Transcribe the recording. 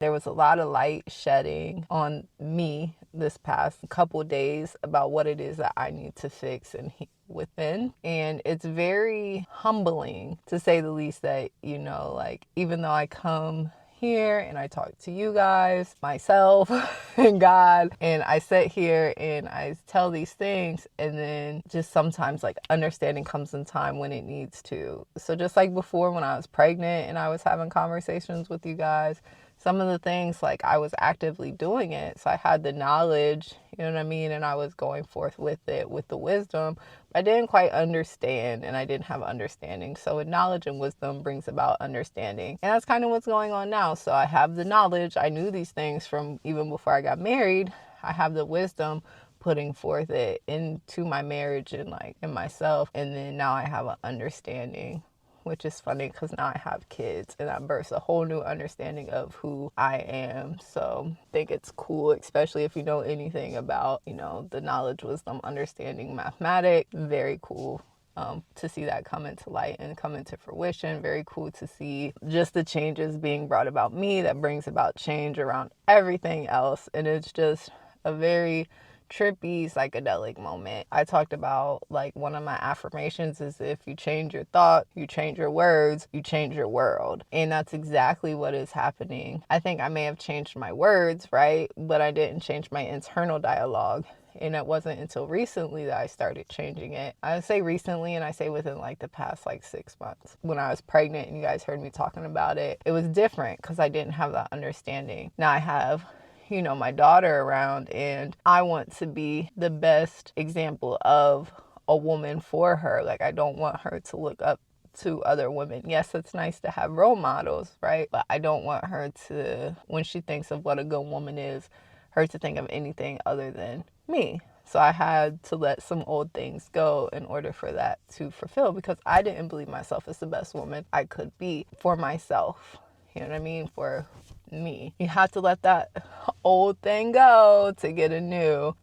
There was a lot of light shedding on me this past couple days about what it is that I need to fix and within. And it's very humbling, to say the least, that, like, even though I come here and I talk to you guys, myself, and God, and I sit here and I tell these things, and then just sometimes like understanding comes in time when it needs to. So just like before, when I was pregnant and I was having conversations with you guys, some of the things, like, I was actively doing it, so I had the knowledge, you know what I mean, and I was going forth with it, with the wisdom. I didn't quite understand, and I didn't have understanding. So with knowledge and wisdom brings about understanding. And that's kind of what's going on now. So I have the knowledge. I knew these things from even before I got married. I have the wisdom putting forth it into my marriage and like in myself. And then now I have an understanding, which is funny because now I have kids and that births a whole new understanding of who I am. So I think it's cool, especially if you know anything about, the knowledge, wisdom, understanding, mathematics. Very cool to see that come into light and come into fruition. Very cool to see just the changes being brought about me that brings about change around everything else. And it's just a very trippy psychedelic moment. I talked about, like, one of my affirmations is, if you change your thought, you change your words, you change your world. And that's exactly what is happening. I think I may have changed my words, right? But I didn't change my internal dialogue. And it wasn't until recently that I started changing it. I say recently, and I say within like the past 6 months. When I was pregnant and you guys heard me talking about it, it was different because I didn't have that understanding. Now I have my daughter around, and I want to be the best example of a woman for her. Like, I don't want her to look up to other women. Yes, it's nice to have role models, right? But I don't want her to, when she thinks of what a good woman is, her to think of anything other than me. So I had to let some old things go in order for that to fulfill, because I didn't believe myself as the best woman I could be for myself. You know what I mean? For me. You have to let that old thing go to get a new.